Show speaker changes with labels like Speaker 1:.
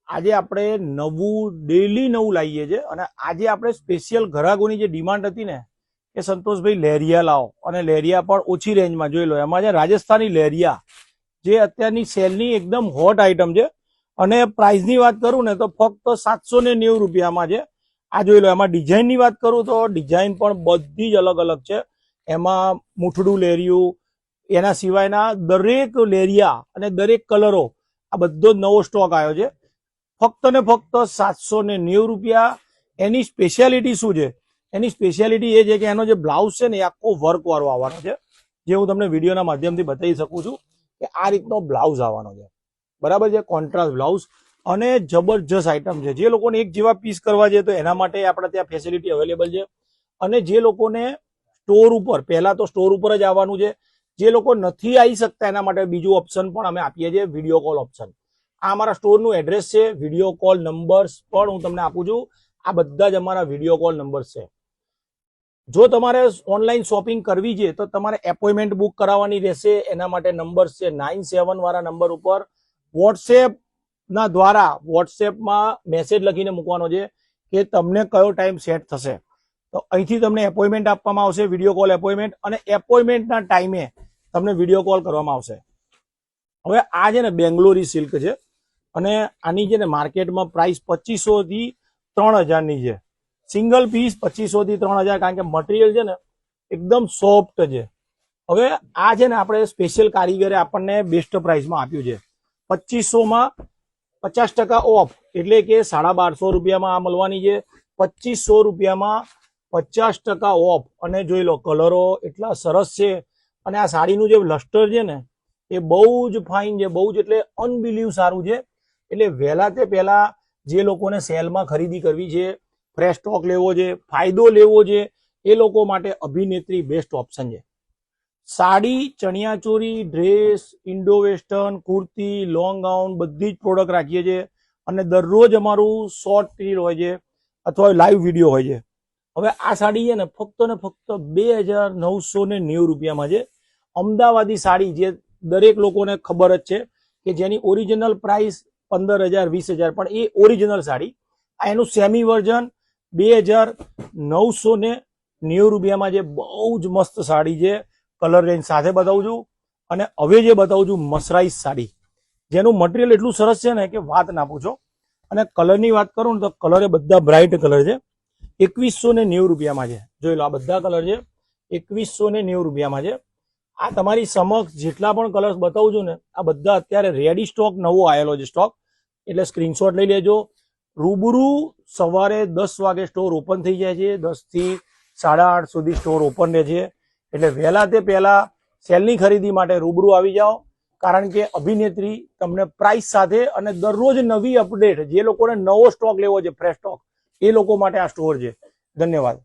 Speaker 1: આજે આપણે નવું ડેલી નવું લાવીએ છીએ અને આજે આપણે સ્પેશિયલ ગ્રાહકોની જે ડિમાન્ડ હતી ને કે સંતોષભાઈ લેરિયા લાવો અને લેરિયા પણ ઓછી રેન્જમાં જોઈ લો. એમાં છે રાજસ્થાની લેરિયા જે અત્યારની સેલની એકદમ હોટ આઈટમ છે અને પ્રાઇસની વાત કરું ને તો ફક્ત 790 રૂપિયામાં છે. આ જોઈ લો. એમાં ડિઝાઇનની વાત કરું તો ડિઝાઇન પણ બધી જ અલગ અલગ છે. એમાં મૂઠડું લેરિયું, એના સિવાયના દરેક લેરિયા અને દરેક કલરો, આ બધો જ નવો સ્ટોક આવ્યો છે. ફક્ત ને ફક્ત 790 રૂપિયા. એની સ્પેશિયાલિટી શું છે? એની સ્પેશિયાલિટી એ છે કે એનો જે બ્લાઉઝ છે ને એ આખો વર્ક વાળો આવવાનો છે, જે હું તમને વિડીયોના માધ્યમથી બતાવી શકું છું કે આ રીતનો બ્લાઉઝ આવવાનો છે. બરાબર છે, કોન્ટ્રાસ્ટ બ્લાઉઝ અને જબરજસ્ત આઈટમ છે. જે લોકોને એક જેવા પીસ કરવા છે તો એના માટે આપણે ત્યાં ફેસિલિટી અવેલેબલ છે. અને જે લોકોને સ્ટોર ઉપર, પહેલા તો સ્ટોર ઉપર જ આવવાનું છે. જે લોકો નથી આવી શકતા એના માટે બીજું ઓપ્શન પણ અમે આપીએ છીએ, વિડીયો કોલ ઓપ્શન. આ અમારા સ્ટોરનું એડ્રેસ છે. વિડીયો કોલ નંબર્સ પણ હું તમને આપું છું. આ બધા જ અમારા વિડીયો કોલ નંબર્સ છે. જો તમારે ઓનલાઈન શોપિંગ કરવી છે તો તમારે એપોઇન્ટમેન્ટ બુક કરાવવાની રહેશે. એના માટે નંબર્સ છે 97 વાળા નંબર ઉપર વોટ્સએપ ના દ્વારા વોટ્સએપમાં મેસેજ લખીને મૂકવાનો છે કે તમને કયો ટાઈમ સેટ થશે. તો અહીંથી તમને એપોઇન્ટમેન્ટ આપવામાં આવશે, વિડીયો કોલ એપોઇન્ટમેન્ટ, અને એપોઇન્ટમેન્ટના ટાઈમે તમને વિડીયો કોલ કરવામાં આવશે. હવે આ છે ને બેંગ્લોરી સિલ્ક છે અને આની છે ને માર્કેટમાં પ્રાઇસ 2500 થી 3000 ની છે. સિંગલ પીસ 2500 થી 3000, કારણ કે મટીરિયલ છે ને એકદમ સોફ્ટ છે. હવે આ છે ને આપણે સ્પેશિયલ કારીગરે આપણને બેસ્ટ પ્રાઇસમાં આપ્યું છે. 2500માં 50% ઓફ, એટલે કે 1250 રૂપિયામાં આ મળવાની છે. 2500 રૂપિયામાં 50% ઓફ. અને જોઈ લો, કલરો એટલા સરસ છે અને આ સાડીનું જે લસ્ટર છે ને એ બહુ જ ફાઇન છે, બહુ જ એટલે અનબિલીવ સારું છે. એટલે વહેલા તે પહેલા જે લોકોને સેલમાં ખરીદી કરવી છે, ફ્રેશ સ્ટોક લેવો છે, ફાયદો લેવો છે, એ લોકો માટે અભિનેત્રી બેસ્ટ ઓપ્શન છે. સાડી, ચણિયાચોળી, dress, Indo western, kurti, long gown બધી જ પ્રોડક્ટ રાખીએ છીએ. અને દરરોજ અમારું શોર્ટ રીલ હોય છે અથવા લાઈવ વિડીયો હોય છે. હવે આ સાડી છે ને ફક્ત 2990 રૂપિયામાં છે. અમદાવાદી સાડી, જે દરેક લોકોને ખબર જ છે કે જેની ઓરિજિનલ પ્રાઇસ 15000 20000, પણ એ ઓરિજિનલ સાડી. આ એનું સેમી વર્ઝન 2990 રૂપિયામાં છે. બહુ જ મસ્ત સાડી છે. કલર રેન્જ સાથે બતાવું છું. અને હવે જે બતાવું છું મસરાઈઝ સાડી, જેનું મટીરિયલ એટલું સરસ છે ને કે વાત ના પૂછો. અને કલરની વાત કરું ને તો કલર એ બધા બ્રાઇટ કલર છે. 2190 રૂપિયામાં છે. જોઈ લો, આ બધા કલર છે 2190 રૂપિયામાં છે. આ તમારી સમક્ષ જેટલા પણ કલર્સ બતાવું છું ને આ બધા અત્યારે રેડી સ્ટોક નવો આવેલો છે સ્ટોક. એટલે સ્ક્રીનશોટ લઈ લેજો. રૂબરૂ સવારે 10 વાગે સ્ટોર ઓપન થઈ જાય છે. 10 થી 8:30 સુધી સ્ટોર ઓપન રહે છે. એટલે વહેલા તે પહેલા સેલની ખરીદી માટે રૂબરૂ આવી જાઓ, કારણ કે અભિનેત્રી તમને પ્રાઇસ સાથે અને દરરોજ નવી અપડેટ, જે લોકોને નવો સ્ટોક લેવો છે, ફ્રેશ સ્ટોક, એ લોકો માટે આ સ્ટોર છે. ધન્યવાદ.